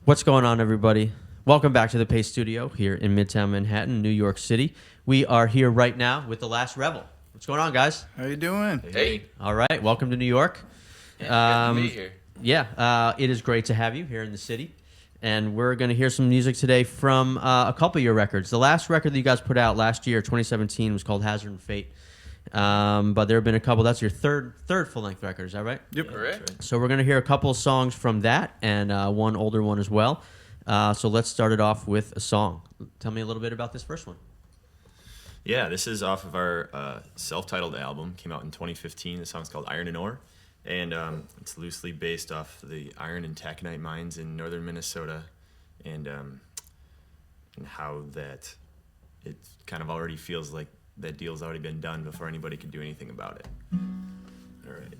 What's going on, everybody? Welcome back to the Pace Studio here in Midtown Manhattan, New York City. We are here right now with the last Revel. What's going on, guys? How you doing? Hey. All right, welcome to New York. Yeah, good to be here. Yeah, it is great to have you here in the city. And we're going to hear some music today from a couple of your records. The last record that you guys put out last year, 2017, was called Hazard and Fate. But there have been a couple. That's your third full-length record, is that right? Yep. Correct. So we're going to hear a couple of songs from that and one older one as well. So let's start it off with a song. Tell me a little bit about this first one. Yeah, this is off of our self-titled album. Came out in 2015. The song's called Iron and Ore. And it's loosely based off the iron and taconite mines in northern Minnesota and how that it kind of already feels like that deal's already been done before anybody could do anything about it. All right.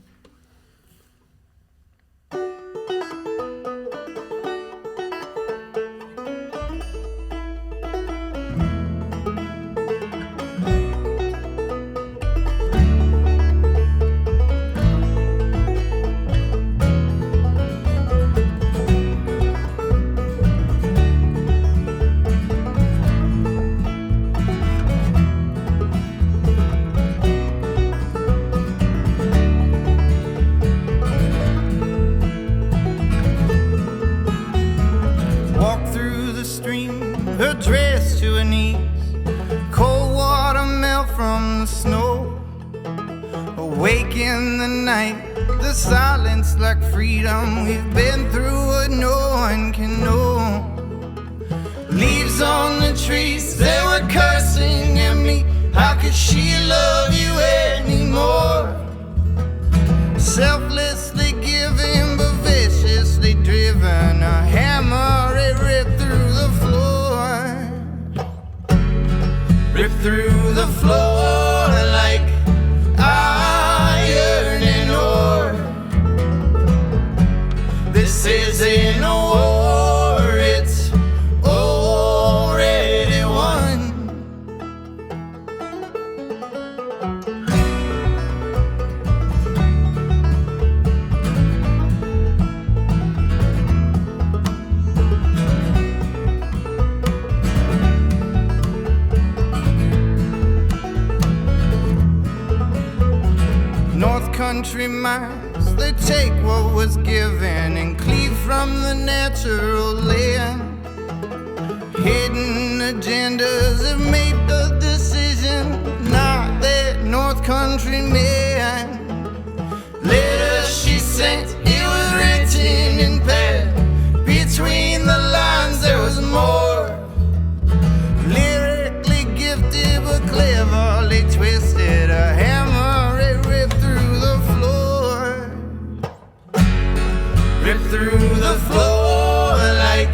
Her dress to her knees, cold water melt from the snow. Awake in the night, the silence like freedom. We've been through what no one can know. Leaves on the trees, they were cursing at me. How could she love you anymore? Selflessly giving, but viciously driven. A hammer, it ripped through the floor. Rip through the floor like iron and ore. This isn't a war, it's already won. Country mines, they take what was given and cleave from the natural land. Hidden agendas have made the decision, not that North Country man. Letters she sent, it was written in pen. Between the lines there was more. Lyrically gifted but cleverly twisted. A hammer, it ripped through the floor. Ripped through the floor like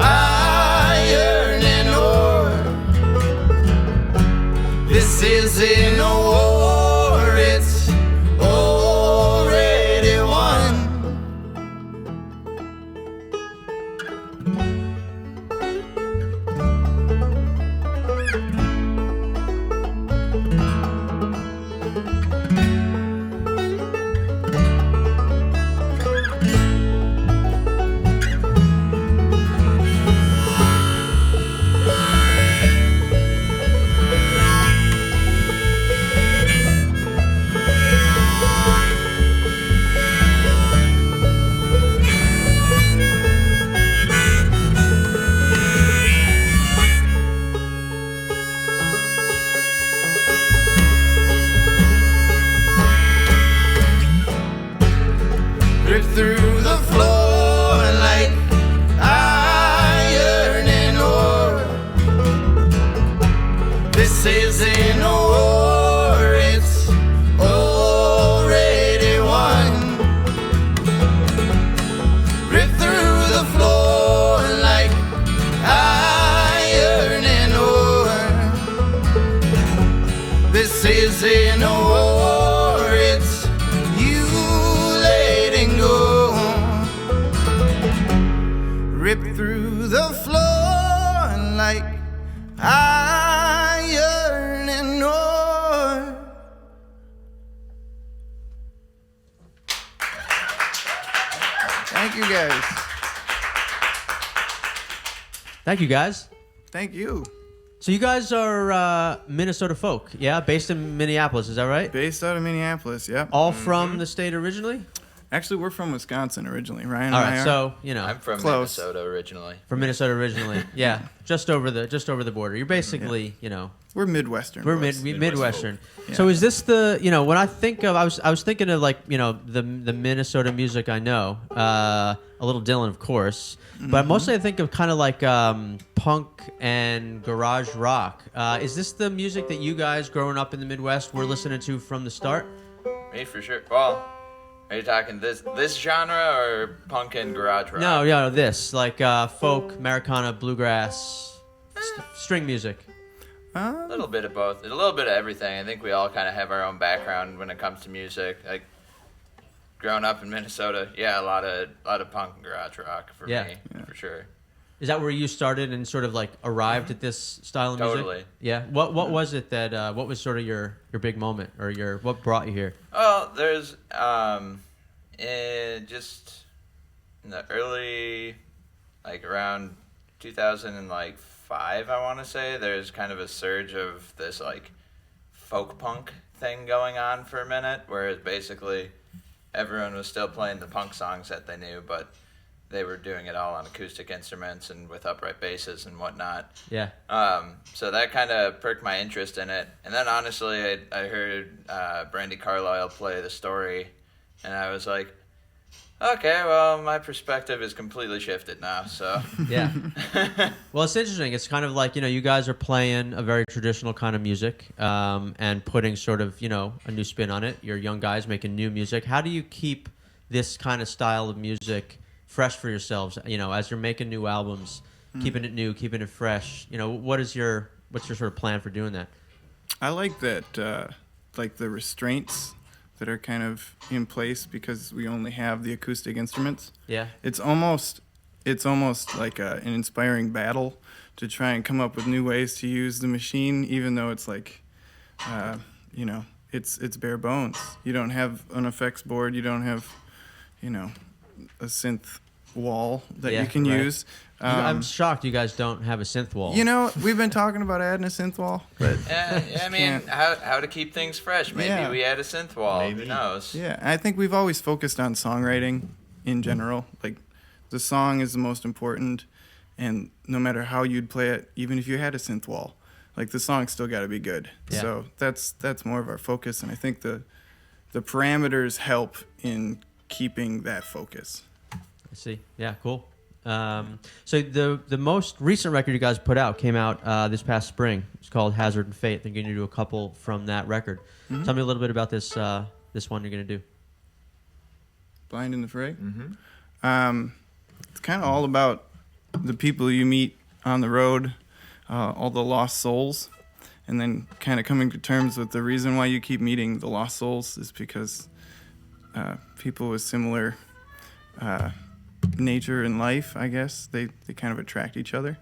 iron and ore. This isn't a war, it's already won. Rip through the floor like iron and ore. This isn't a war, it's already won. Rip through the floor like iron and ore. This isn't a war, it's you letting go. Rip through the floor like iron and ore. Thank you guys. Thank you, guys. Thank you. So you guys are Minnesota folk, yeah? Based in Minneapolis, is that right? Based out of Minneapolis, yep. All from the state originally? Actually, we're from Wisconsin originally. Ryan and All I right, are. so, you know. I'm from Close. Minnesota originally. From Minnesota originally. Yeah, just over the border. You're basically, you know. We're Midwestern. We're boys. Midwestern. Yeah. So is this the, you know, when I think of, I was thinking of like, you know, the Minnesota music I know, a little Dylan, of course, but mostly I think of kind of like punk and garage rock. Is this the music that you guys growing up in the Midwest were listening to from the start? Me for sure. Well, are you talking this genre or punk and garage rock? No, this like folk, Americana, bluegrass, string music. A little bit of both. A little bit of everything. I think we all kind of have our own background when it comes to music. Like growing up in Minnesota, yeah, a lot of punk and garage rock for me, for sure. Is that where you started and sort of like arrived at this style of music? Totally. Yeah. What was it that what was sort of your big moment or what brought you here? Well, there's just in the early, like around 2005, I want to say, there's kind of a surge of this like folk punk thing going on for a minute, where basically everyone was still playing the punk songs that they knew, but they were doing it all on acoustic instruments and with upright basses and whatnot. Yeah. So that kind of perked my interest in it. And then honestly, I heard Brandy Carlisle play The Story, and I was like, okay, well, my perspective is completely shifted now, so. Yeah. Well, it's interesting. It's kind of like, you know, you guys are playing a very traditional kind of music and putting sort of, you know, a new spin on it. You're young guys making new music. How do you keep this kind of style of music fresh for yourselves, you know, as you're making new albums, keeping it new, keeping it fresh? You know, what's your sort of plan for doing that? I like that, like the restraints that are kind of in place because we only have the acoustic instruments. Yeah. It's almost like an inspiring battle to try and come up with new ways to use the machine, even though it's like, you know, it's bare bones. You don't have an effects board. You don't have, you know, a synth wall that you can use. I'm shocked you guys don't have a synth wall. You know, we've been talking about adding a synth wall, but I mean, how to keep things fresh. Maybe we add a synth wall. Maybe. Who knows? yeah, I think we've always focused on songwriting in general. Like, the song is the most important, and no matter how you'd play it, even if you had a synth wall, like the song's still got to be good. Yeah. So that's more of our focus, and I think the parameters help in keeping that focus. I see. Yeah, cool. So the most recent record you guys put out came out this past spring. It's called Hazard and Fate. They're going to do a couple from that record. Tell me a little bit about this this one you're going to do. Blind in the Fray. It's kind of all about the people you meet on the road, all the lost souls, and then kind of coming to terms with the reason why you keep meeting the lost souls is because people with similar nature in life, I guess, they kind of attract each other.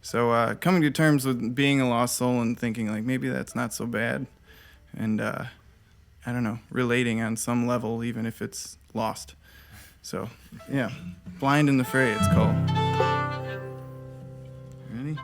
So coming to terms with being a lost soul and thinking like maybe that's not so bad, and I don't know, relating on some level even if it's lost. So yeah, Blind in the Fray it's called. Ready?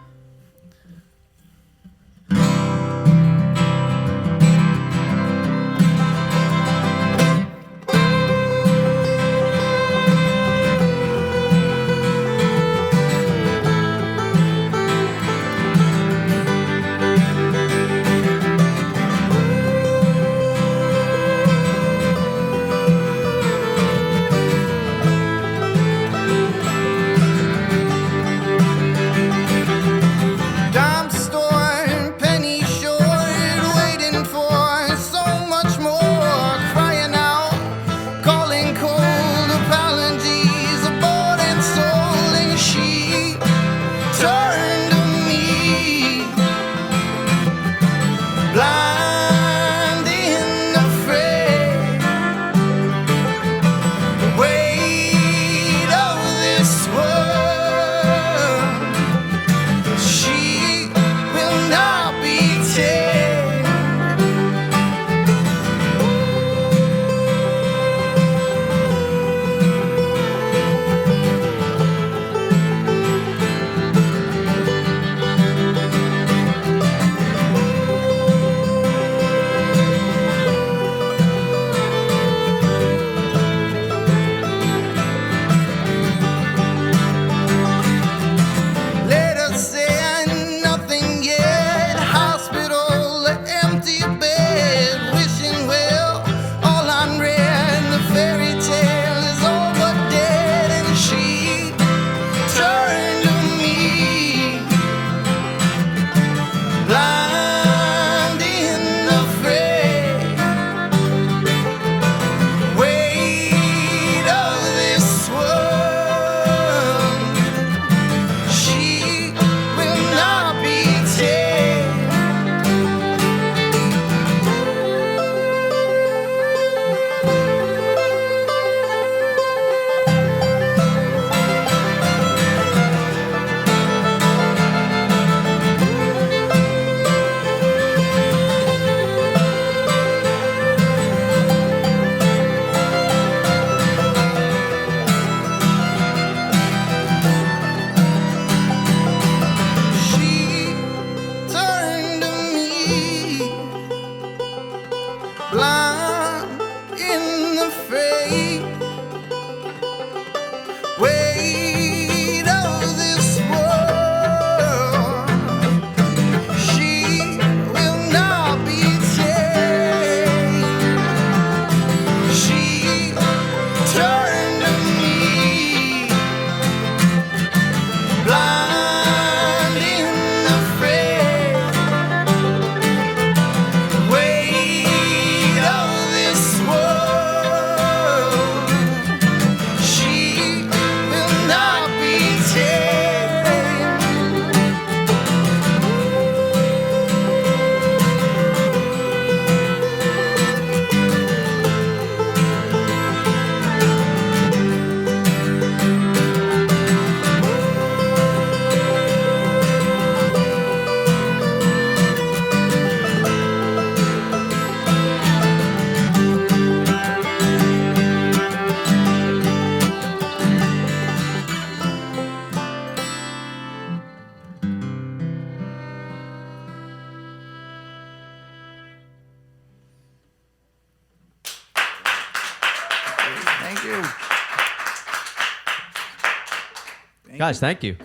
Guys, thank you.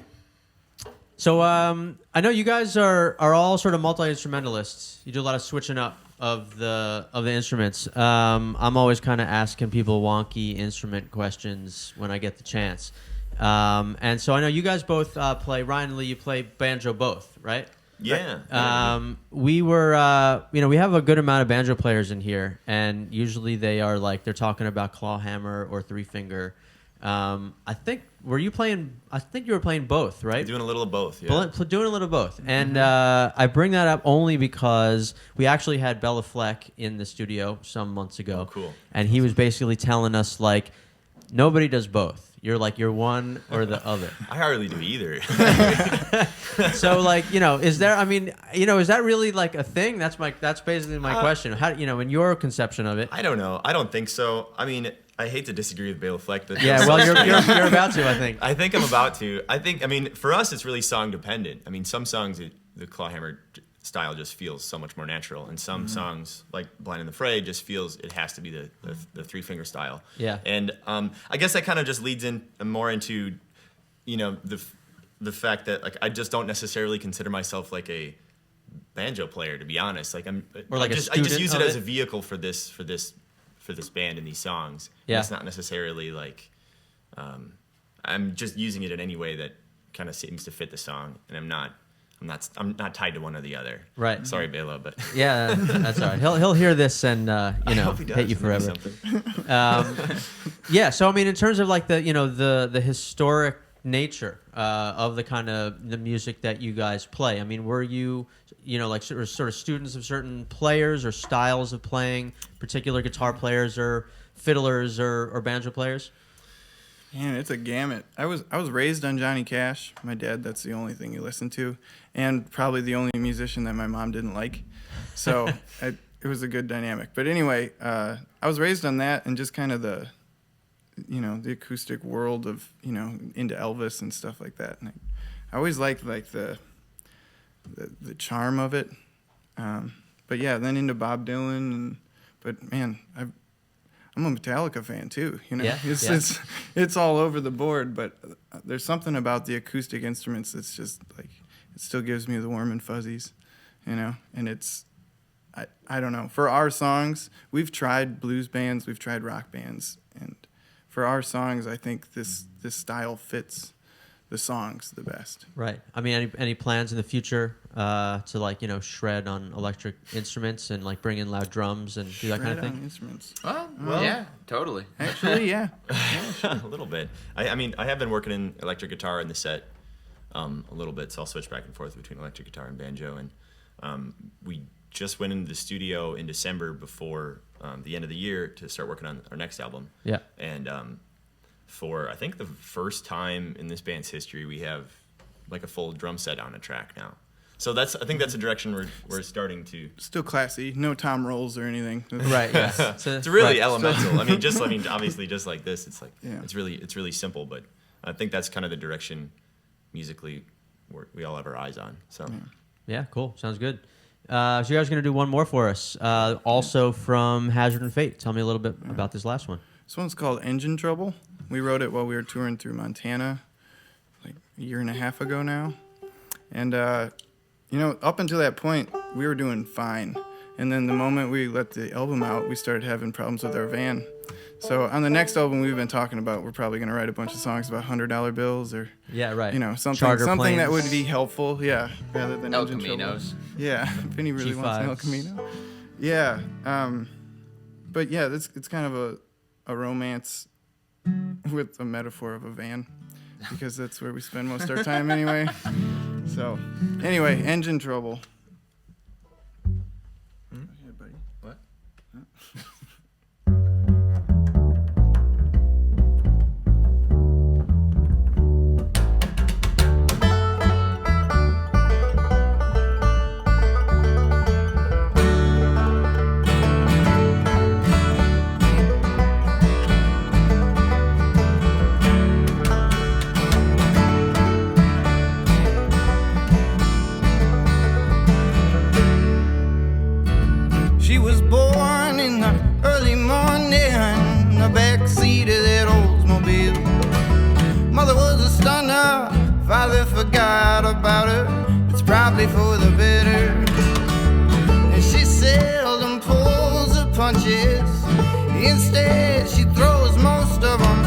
So I know you guys are all sort of multi-instrumentalists. You do a lot of switching up of the instruments. I'm always kind of asking people wonky instrument questions when I get the chance. And so I know you guys both play. Ryan and Lee, you play banjo both, right? Yeah. We were, we have a good amount of banjo players in here, and usually they're talking about clawhammer or three finger. I think you were playing both, right? Doing a little of both, yeah. Doing a little of both. And I bring that up only because we actually had Bella Fleck in the studio some months ago. Oh, cool. And he was basically telling us, like, nobody does both. You're one or the other. I hardly do either. So, like, is that really like a thing? That's basically my question. How, in your conception of it? I don't know. I don't think so. I mean, I hate to disagree with Bela Fleck. Yeah, well, you're about to, I think. I think I'm about to. I mean, for us, it's really song dependent. I mean, some songs, the clawhammer style just feels so much more natural, and some songs, like Blind in the Fray, just feels it has to be the three finger style. Yeah. And I guess that kind of just leads in more into, the fact that, like, I just don't necessarily consider myself like a banjo player, to be honest. Like I just use it as a vehicle for this band and these songs. Yeah. It's not necessarily like I'm just using it in any way that kind of seems to fit the song, and I'm not tied to one or the other. Right. Sorry, Bela, but yeah, that's all right. He'll hear this and I hope he does. hate you Maybe forever. Yeah. So I mean, in terms of like the historic nature of the kind of the music that you guys play. I mean, were you like sort of students of certain players or styles of playing, particular guitar players or fiddlers or banjo players? Man, it's a gamut. I was raised on Johnny Cash. My dad, that's the only thing he listened to, and probably the only musician that my mom didn't like. So it was a good dynamic. But anyway, I was raised on that and just kind of the acoustic world of, into Elvis and stuff like that. And I always liked like the charm of it. But yeah, then into Bob Dylan. But man, I'm a Metallica fan too, Yeah, it's all over the board, but there's something about the acoustic instruments that's just like, it still gives me the warm and fuzzies, and it's, I don't know. For our songs, we've tried blues bands, we've tried rock bands, and for our songs, I think this style fits the songs the best. Right. I mean, any plans in the future to like shred on electric instruments and like bring in loud drums and do that kind of thing? On instruments. Well, yeah, totally. Actually, yeah. a little bit. I mean, I have been working in electric guitar in the set a little bit, so I'll switch back and forth between electric guitar and banjo. And we just went into the studio in December before the end of the year to start working on our next album. Yeah. And for I think the first time in this band's history, we have like a full drum set on a track now. So I think that's a direction we're starting to. Still classy, no tom rolls or anything. Right. Yeah. It's really elemental. I mean, obviously, just like this, it's like it's really simple. But I think that's kind of the direction musically we all have our eyes on. So. Yeah. Cool. Sounds good. So you guys are gonna do one more for us, also from Hazard and Fate. Tell me a little bit about this last one. This one's called Engine Trouble. We wrote it while we were touring through Montana, like a year and a half ago now. And, up until that point, we were doing fine. And then the moment we let the album out, we started having problems with our van. So on the next album we've been talking about, we're probably going to write a bunch of songs about $100 bills or, yeah, right. Something that would be helpful, rather than El Engine Caminos. Trouble. Yeah, if any really G5s. wants an El Camino. Yeah, but yeah, it's kind of a romance with a metaphor of a van, because that's where we spend most of our time anyway. So, anyway, Engine Trouble. Go ahead, buddy. What? Father forgot about her, it's probably for the better. And she seldom pulls her punches, instead she throws most of them.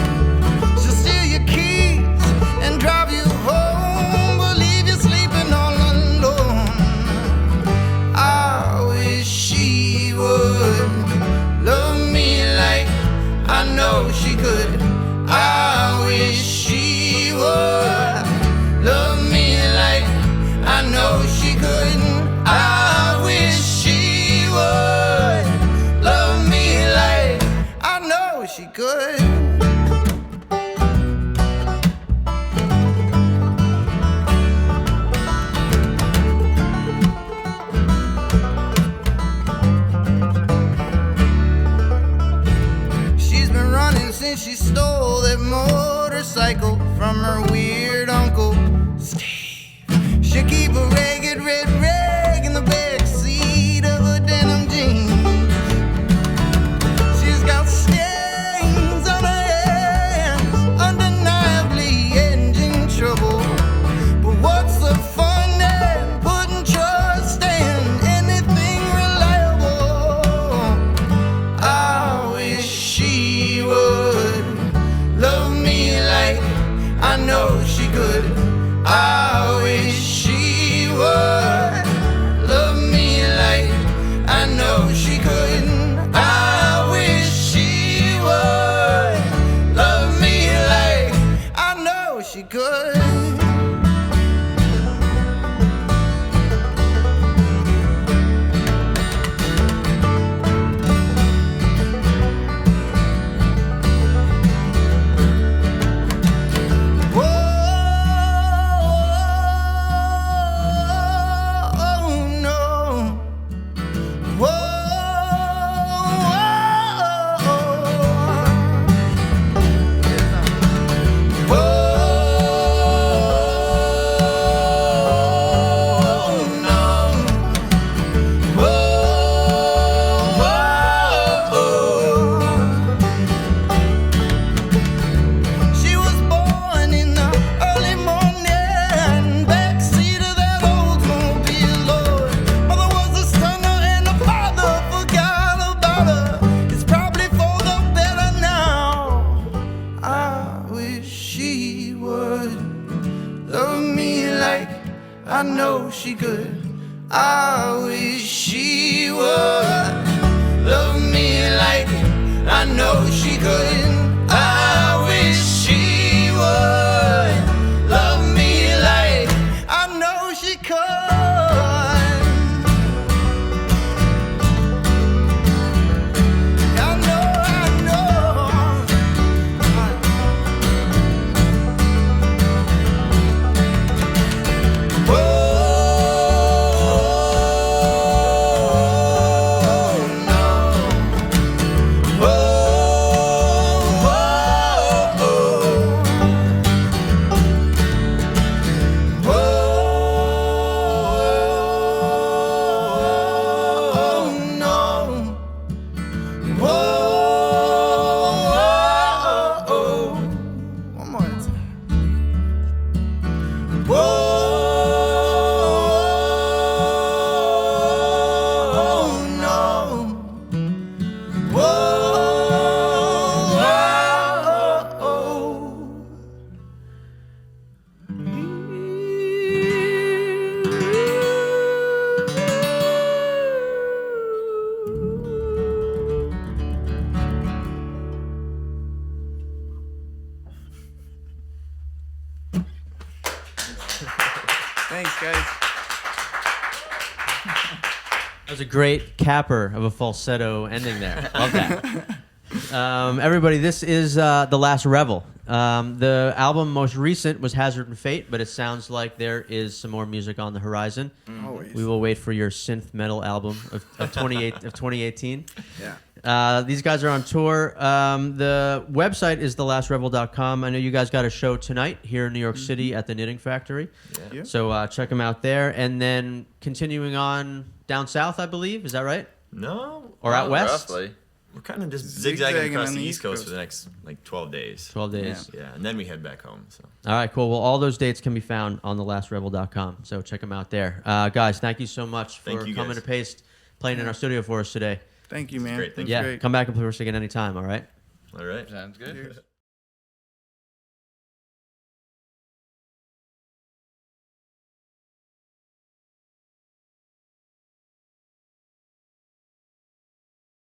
She'll steal your keys and drive you home, but leave you sleeping all alone. I wish she would love me like I know she could. I wish she would love me like I know she could. I wish she would love me like I know she could. She's been running since she stole that motorcycle from her weird uncle Steve. She'll keep a ragged red rag in the back seat of her denim jeans. She's got stains on her hands, undeniably engine trouble. But what's the fun in putting trust in anything reliable? I wish she would love me like I know she could. I wish she would love me like I know she could. I wish she would love me like I know she could. She was born in the early morning, backseat of that Oldsmobile, Lord. Mother was a stunner and the father forgot about her. It's probably for the better now. I wish she would love me like I know she could. I wish she would love me like I know she could. I wish she would love me like I know she could. I know. One more time. Thanks, guys. That was a great capper of a falsetto ending there. Love that. Everybody, this is the last Revel. The album most recent was Hazard and Fate, but it sounds like there is some more music on the horizon. Always. We will wait for your synth metal album of 2018. Yeah. These guys are on tour. The website is thelastrevel.com. I know you guys got a show tonight here in New York City at the Knitting Factory. Yeah. So check them out there. And then continuing on down south, I believe. Is that right? No. Or out west? Roughly. we're kind of just zigzagging Zigzagging across on the the East East Coast Coast. for the next like 12 days. 12 days. Yeah, and then we head back home. So All right, cool. Well, all those dates can be found on thelastrebel.com, so check them out there. Guys, thank you so much for Thank you, coming guys. to Paste, playing in our studio for us today. Thank you, man. great. Thank That's Yeah, great. come back and play for us again anytime, all right? all right. Sounds good. Cheers.